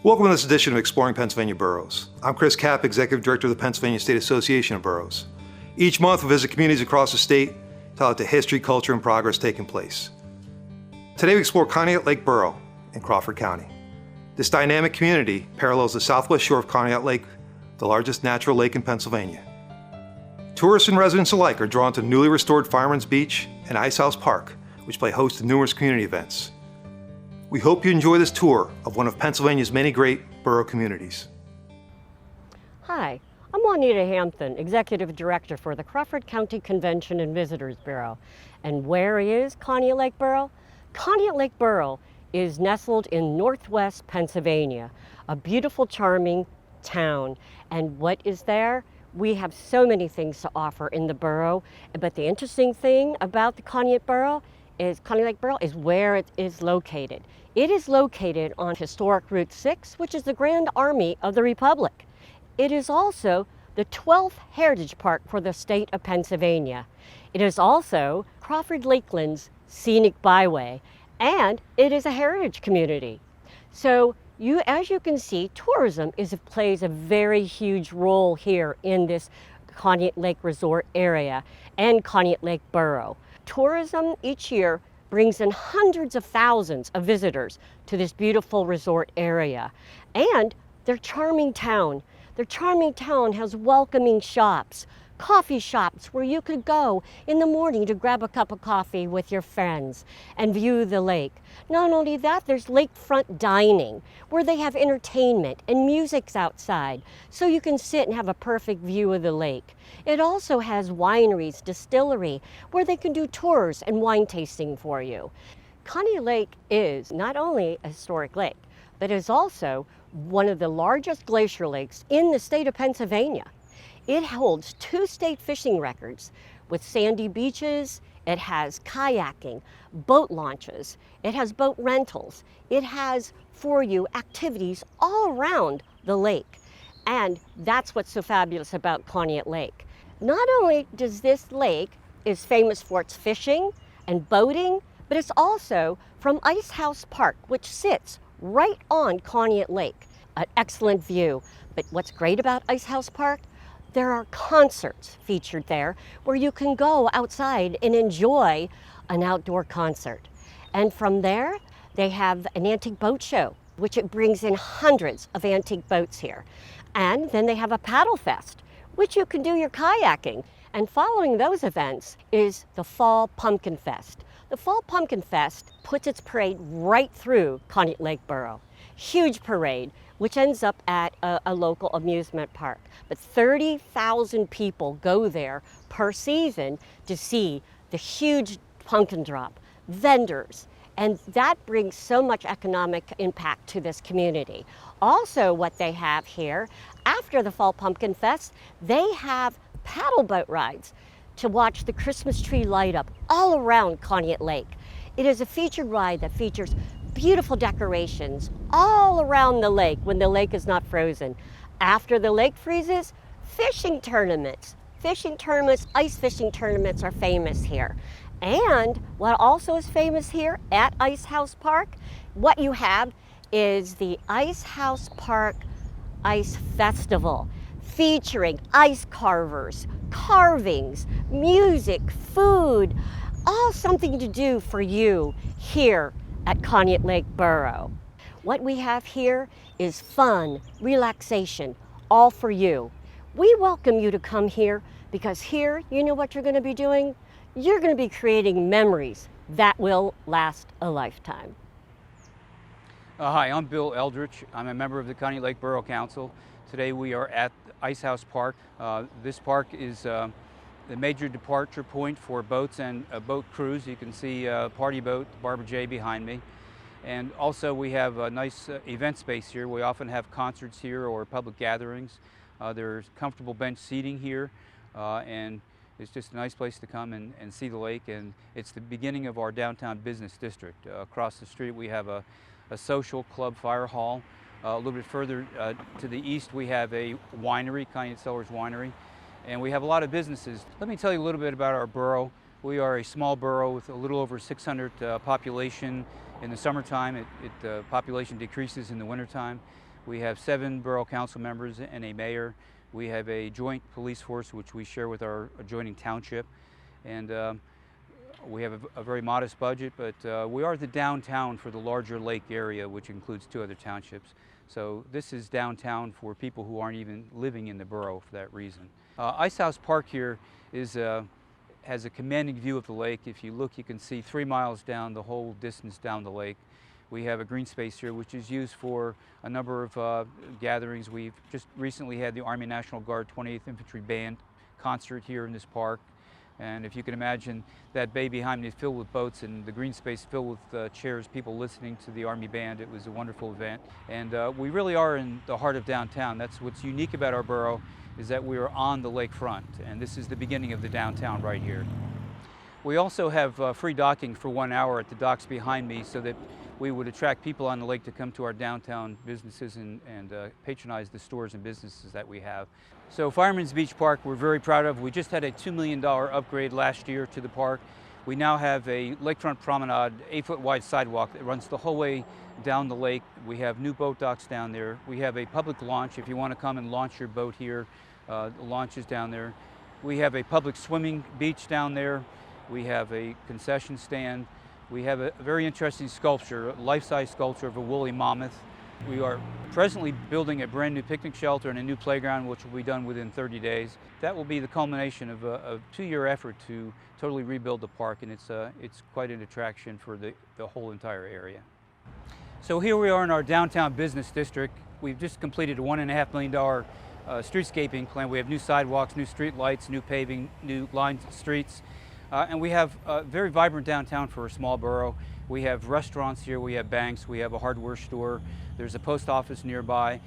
Welcome to this edition of Exploring Pennsylvania Boroughs. I'm Chris Kapp, Executive Director of the Pennsylvania State Association of Boroughs. Each month we visit communities across the state, tell out the history, culture, and progress taking place. Today we explore Conneaut Lake Borough in Crawford County. This dynamic community parallels the southwest shore of Conneaut Lake, the largest natural lake in Pennsylvania. Tourists and residents alike are drawn to newly restored Fireman's Beach and Ice House Park, which play host to numerous community events. We hope you enjoy this tour of one of Pennsylvania's many great borough communities. Hi, I'm Juanita Hampton, Executive Director for the Crawford County Convention and Visitors Bureau. And where is Conneaut Lake Borough? Conneaut Lake Borough is nestled in northwest Pennsylvania, a beautiful, charming town. And what is there? We have so many things to offer in the borough, but the interesting thing about the Conneaut Lake Borough is where it is located. It is located on historic Route 6, which is the Grand Army of the Republic. It is also the 12th Heritage Park for the state of Pennsylvania. It is also Crawford Lakeland's scenic byway, and it is a heritage community. So as you can see, tourism plays a very huge role here in this Conneaut Lake Resort area and Conneaut Lake Borough. Tourism each year brings in hundreds of thousands of visitors to this beautiful resort area. And their charming town has welcoming shops, coffee shops where you could go in the morning to grab a cup of coffee with your friends and view the lake. Not only that, there's lakefront dining where they have entertainment and music's outside so you can sit and have a perfect view of the lake. It also has wineries, distillery, where they can do tours and wine tasting for you. Conneaut Lake is not only a historic lake, but is also one of the largest glacier lakes in the state of Pennsylvania. It holds 2 state fishing records with sandy beaches. It has kayaking, boat launches, it has boat rentals. It has for you activities all around the lake. And that's what's so fabulous about Conneaut Lake. Not only does this lake is famous for its fishing and boating, but it's also from Ice House Park, which sits right on Conneaut Lake. An excellent view. But what's great about Ice House Park? There are concerts featured there where you can go outside and enjoy an outdoor concert. And from there, they have an antique boat show, which it brings in hundreds of antique boats here. And then they have a paddle fest, which you can do your kayaking. And following those events is the Fall Pumpkin Fest. The Fall Pumpkin Fest puts its parade right through Conneaut Lake Borough. Huge parade, which ends up at a local amusement park. But 30,000 people go there per season to see the huge pumpkin drop, vendors, and that brings so much economic impact to this community. Also, what they have here, after the Fall Pumpkin Fest, they have paddle boat rides to watch the Christmas tree light up all around Conneaut Lake. It is a featured ride that features beautiful decorations all around the lake when the lake is not frozen. After the lake freezes, fishing tournaments, ice fishing tournaments are famous here. And what also is famous here at Ice House Park, what you have is the Ice House Park Ice Festival, featuring ice carvers, carvings, music, food, all something to do for you here at Conneaut Lake Borough. What we have here is fun, relaxation, all for you. We welcome you to come here because here, you know what you're going to be doing? You're going to be creating memories that will last a lifetime. Hi, I'm Bill Eldritch. I'm a member of the Conneaut Lake Borough Council. Today we are at Ice House Park. This park is the major departure point for boats and boat crews. You can see Party Boat, Barbara J behind me. And also we have a nice event space here. We often have concerts here or public gatherings. There's comfortable bench seating here and it's just a nice place to come and see the lake, and it's the beginning of our downtown business district. Across the street we have a social club fire hall. A little bit further to the east we have a winery, Conneaut Cellars Winery, and we have a lot of businesses. Let me tell you a little bit about our borough. We are a small borough with a little over 600 population in the summertime. Population decreases in the wintertime. We have 7 borough council members and a mayor. We have a joint police force which we share with our adjoining township, and we have a very modest budget, but we are the downtown for the larger lake area, which includes 2 other townships. So this is downtown for people who aren't even living in the borough for that reason. Ice House Park here has a commanding view of the lake. If you look, you can see 3 miles down the whole distance down the lake. We have a green space here which is used for a number of gatherings. We've just recently had the Army National Guard 28th Infantry Band concert here in this park. And if you can imagine that bay behind me filled with boats and the green space filled with chairs, people listening to the Army Band, it was a wonderful event. And we really are in the heart of downtown. That's what's unique about our borough, is that we are on the lakefront, and this is the beginning of the downtown right here. We also have free docking for 1 hour at the docks behind me so that we would attract people on the lake to come to our downtown businesses and patronize the stores and businesses that we have. So Fireman's Beach Park we're very proud of. We just had a $2 million upgrade last year to the park. We now have a lakefront promenade, 8-foot wide sidewalk that runs the whole way down the lake. We have new boat docks down there. We have a public launch if you want to come and launch your boat here. The launch is down there. We have a public swimming beach down there. We have a concession stand. We have a very interesting sculpture, a life-size sculpture of a woolly mammoth. We are presently building a brand new picnic shelter and a new playground, which will be done within 30 days. That will be the culmination of a 2-year effort to totally rebuild the park, and it's quite an attraction for the whole entire area. So here we are in our downtown business district. We've just completed a $1.5 million streetscaping plan. We have new sidewalks, new street lights, new paving, new lined streets. And we have a very vibrant downtown for a small borough. We have restaurants here, we have banks, we have a hardware store, there's a post office nearby,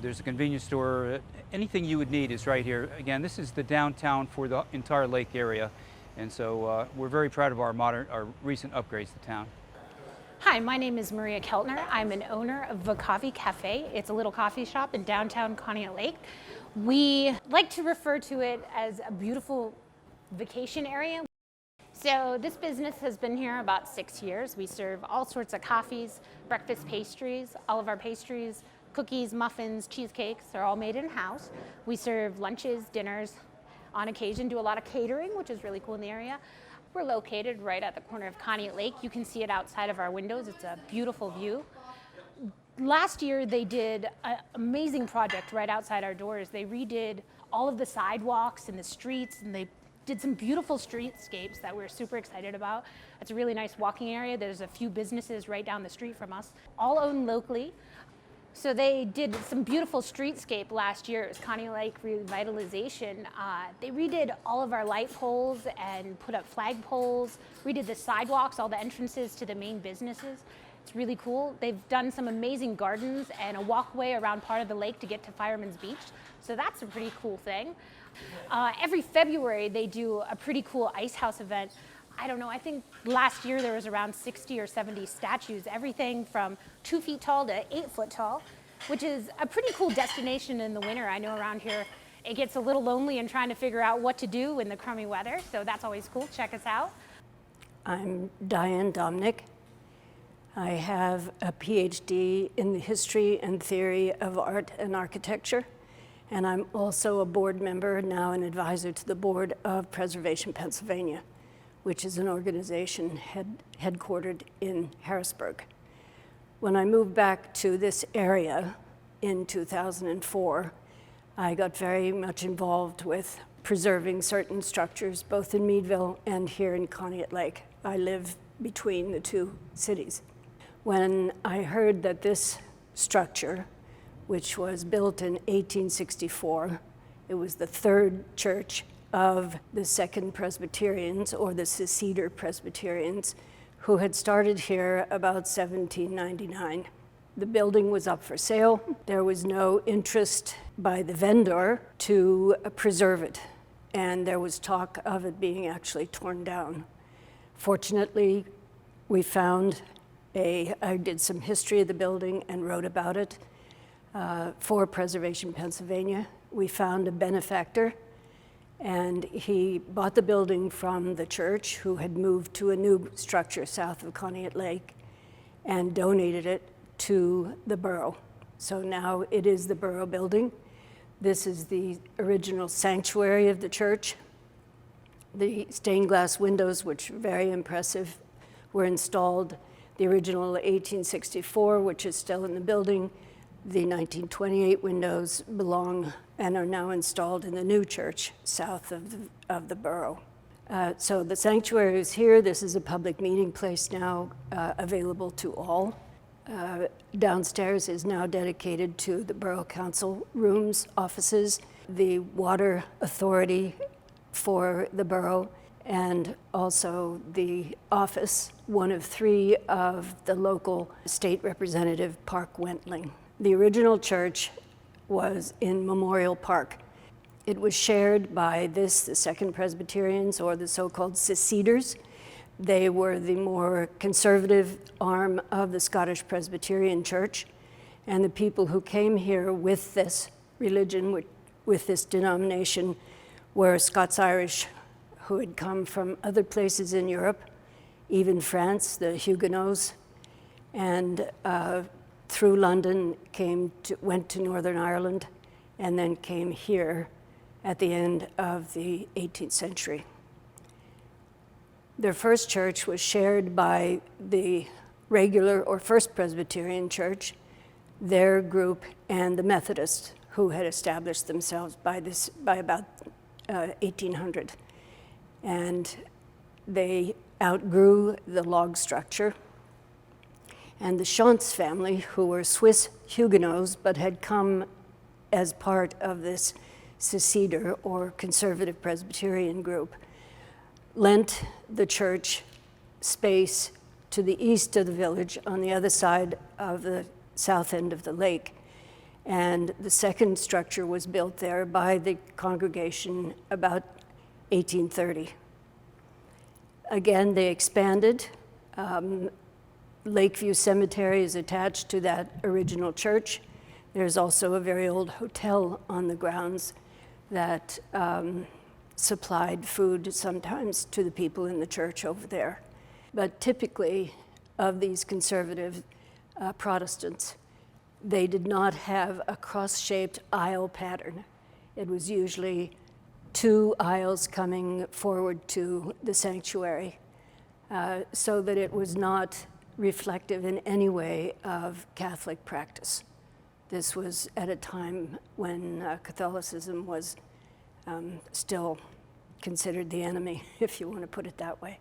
there's a convenience store. Anything you would need is right here. Again, this is the downtown for the entire lake area, and so we're very proud of our recent upgrades to town. Hi, my name is Maria Keltner. I'm an owner of Vokavi Cafe. It's a little coffee shop in downtown Conneaut Lake. We like to refer to it as a beautiful vacation area. So this business has been here about 6 years. We serve all sorts of coffees, breakfast pastries. All of our pastries, cookies, muffins, cheesecakes are all made in-house. We serve lunches, dinners, on occasion do a lot of catering, which is really cool in the area. We're located right at the corner of Conneaut Lake. You can see it outside of our windows. It's a beautiful view. Last year they did an amazing project right outside our doors. They redid all of the sidewalks and the streets, and they did some beautiful streetscapes that we're super excited about. It's a really nice walking area. There's a few businesses right down the street from us, all owned locally. So they did some beautiful streetscape last year. It was Conneaut Lake Revitalization. They redid all of our light poles and put up flag poles, redid the sidewalks, all the entrances to the main businesses. It's really cool. They've done some amazing gardens and a walkway around part of the lake to get to Fireman's Beach. So that's a pretty cool thing. Every February they do a pretty cool ice house event. I don't know, I think last year there was around 60 or 70 statues, everything from 2 feet tall to 8 foot tall, which is a pretty cool destination in the winter. I know around here it gets a little lonely and trying to figure out what to do in the crummy weather, so that's always cool. Check us out. I'm Dianne Dominic. I have a PhD in the history and theory of art and architecture, and I'm also a board member, now an advisor to the board of Preservation Pennsylvania, which is an organization headquartered in Harrisburg. When I moved back to this area in 2004, I got very much involved with preserving certain structures, both in Meadville and here in Conneaut Lake. I live between the 2 cities. When I heard that this structure, which was built in 1864, it was the 3rd church of the Second Presbyterians, or the Seceder Presbyterians, who had started here about 1799. The building was up for sale. There was no interest by the vendor to preserve it, and there was talk of it being actually torn down. Fortunately, we found I did some history of the building and wrote about it for Preservation Pennsylvania. We found a benefactor, and he bought the building from the church, who had moved to a new structure south of Conneaut Lake, and donated it to the borough. So now it is the Borough building. This is the original sanctuary of the church. The stained glass windows, which are very impressive, were installed. The original 1864, which is still in the building. The 1928 windows belong and are now installed in the new church south of the borough. So the sanctuary is here. This is a public meeting place now, available to all. Downstairs is now dedicated to the Borough Council rooms, offices, the water authority for the borough, and also the office, one of 3 of the local state representative, Park Wentling. The original church was in Memorial Park. It was shared by the Second Presbyterians, or the so-called seceders. They were the more conservative arm of the Scottish Presbyterian Church, and the people who came here with this religion, with this denomination, were Scots-Irish who had come from other places in Europe, even France, the Huguenots, and through London went to Northern Ireland, and then came here at the end of the 18th century. Their first church was shared by the regular or First Presbyterian Church, their group, and the Methodists, who had established themselves by about 1800. And they outgrew the log structure. And the Schantz family, who were Swiss Huguenots but had come as part of this seceder or conservative Presbyterian group, lent the church space to the east of the village on the other side of the south end of the lake. And the second structure was built there by the congregation about 1830. Again, they expanded. Lakeview Cemetery is attached to that original church. There's also a very old hotel on the grounds that supplied food sometimes to the people in the church over there. But typically, of these conservative Protestants, they did not have a cross-shaped aisle pattern. It was usually 2 aisles coming forward to the sanctuary, so that it was not reflective in any way of Catholic practice. This was at a time when Catholicism was still considered the enemy, if you want to put it that way.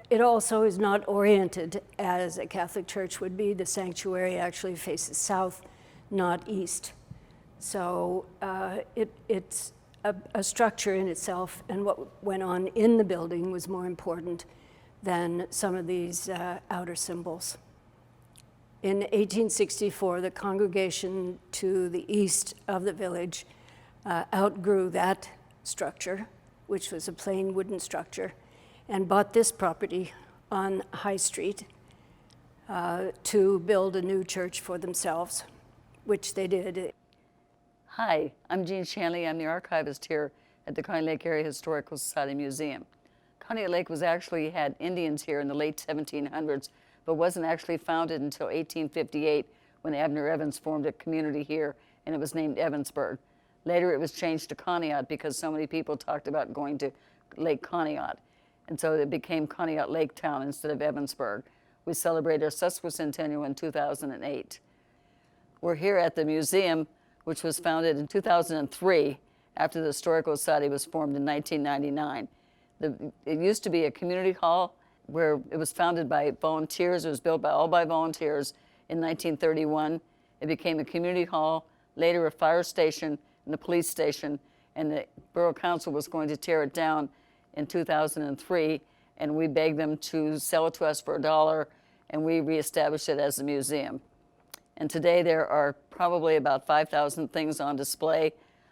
It also is not oriented as a Catholic church would be. The sanctuary actually faces south, not east. So it's a structure in itself, and what went on in the building was more important than some of these outer symbols. In 1864, the congregation to the east of the village outgrew that structure, which was a plain wooden structure, and bought this property on High Street to build a new church for themselves, which they did. Hi, I'm Jean Chani. I'm the archivist here at the Conneaut Lake Area Historical Society Museum. Conneaut Lake had Indians here in the late 1700s, but wasn't actually founded until 1858 when Abner Evans formed a community here, and it was named Evansburg. Later it was changed to Conneaut because so many people talked about going to Lake Conneaut. And so it became Conneaut Lake Town instead of Evansburg. We celebrate our sesquicentennial in 2008. We're here at the museum, which was founded in 2003 after the Historical Society was formed in 1999. It used to be a community hall where it was founded by volunteers. It was built all by volunteers in 1931. It became a community hall, later a fire station and a police station, and the Borough Council was going to tear it down in 2003, and we begged them to sell it to us for $1, and we reestablished it as a museum. And today there are probably about 5,000 things on display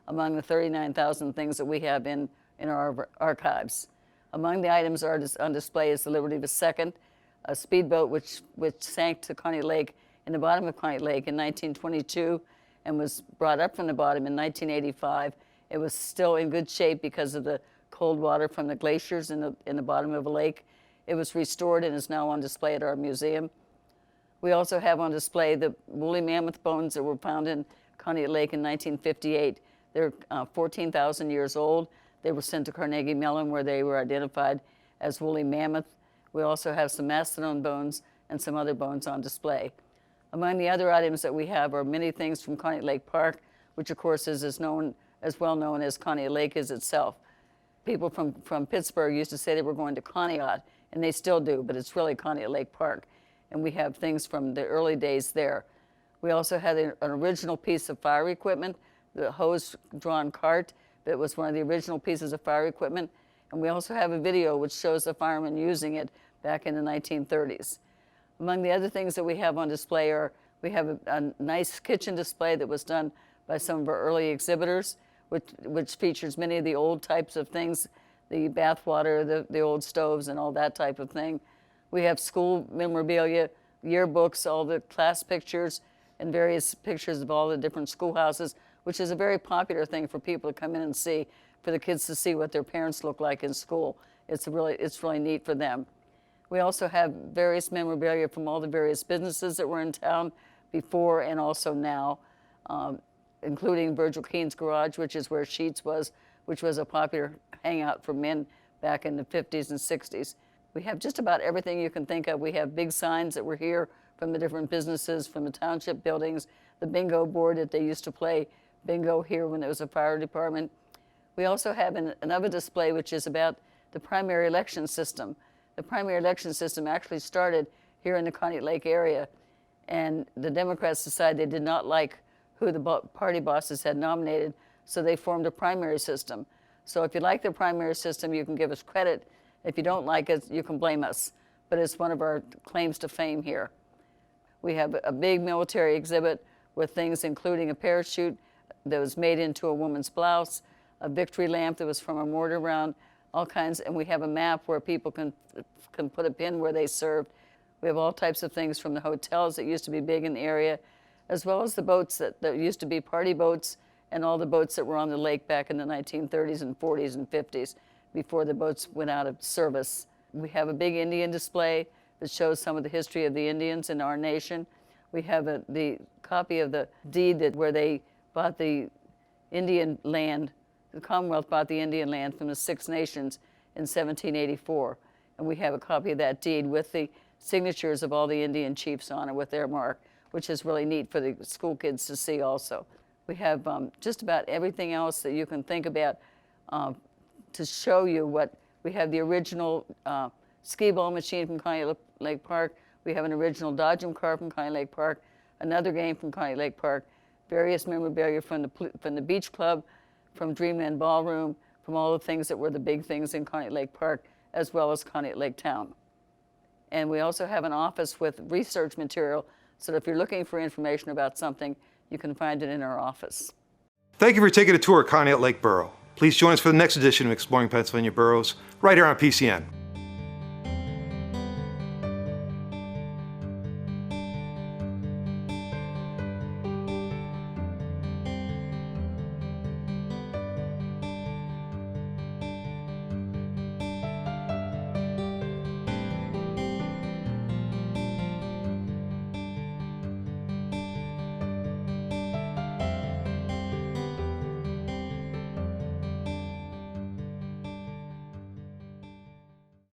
among the 39,000 things that we have in our archives. Among the items that are on display is the Liberty II, a speedboat which sank to Conneaut Lake in the bottom of Conneaut Lake in 1922 and was brought up from the bottom in 1985. It was still in good shape because of the cold water from the glaciers in the bottom of the lake. It was restored and is now on display at our museum. We also have on display the woolly mammoth bones that were found in Conneaut Lake in 1958. They're 14,000 years old. They were sent to Carnegie Mellon where they were identified as woolly mammoth. We also have some mastodon bones and some other bones on display. Among the other items that we have are many things from Conneaut Lake Park, which of course is as well known as Conneaut Lake is itself. People from Pittsburgh used to say they were going to Conneaut, and they still do, but it's really Conneaut Lake Park. And we have things from the early days there. We also had an original piece of fire equipment, the hose-drawn cart that was one of the original pieces of fire equipment. And we also have a video which shows the firemen using it back in the 1930s. Among the other things that we have on display are, we have a nice kitchen display that was done by some of our early exhibitors, which features many of the old types of things, the bath water, the old stoves, and all that type of thing. We have school memorabilia, yearbooks, all the class pictures, and various pictures of all the different schoolhouses, which is a very popular thing for people to come in and see, for the kids to see what their parents look like in school. It's really neat for them. We also have various memorabilia from all the various businesses that were in town before and also now, including Virgil Keene's Garage, which is where Sheets was, which was a popular hangout for men back in the 50s and 60s. We have just about everything you can think of. We have big signs that were here from the different businesses, from the township buildings, the bingo board that they used to play bingo here when there was a fire department. We also have another display which is about the primary election system. The primary election system actually started here in the Conneaut Lake area, and the Democrats decided they did not like who the party bosses had nominated, so they formed a primary system. So if you like the primary system, you can give us credit. If you don't like it, you can blame us. But it's one of our claims to fame here. We have a big military exhibit with things including a parachute that was made into a woman's blouse, a victory lamp that was from a mortar round, all kinds, and we have a map where people can put a pin where they served. We have all types of things from the hotels that used to be big in the area, as well as the boats that used to be party boats, and all the boats that were on the lake back in the 1930s and 40s and 50s before the boats went out of service. We have a big Indian display that shows some of the history of the Indians in our nation. We have the copy of the deed where they bought the Indian land. The Commonwealth bought the Indian land from the Six Nations in 1784. And we have a copy of that deed with the signatures of all the Indian chiefs on it with their mark, which is really neat for the school kids to see also. We have just about everything else that you can think about to show you what, we have the original skee ball machine from Conneaut Lake Park. We have an original Dodgem car from Conneaut Lake Park, another game from Conneaut Lake Park, various memorabilia from the Beach Club, from Dreamland Ballroom, from all the things that were the big things in Conneaut Lake Park, as well as Conneaut Lake Town. And we also have an office with research material, so that if you're looking for information about something, you can find it in our office. Thank you for taking a tour of Conneaut Lake Borough. Please join us for the next edition of Exploring Pennsylvania Boroughs, right here on PCN.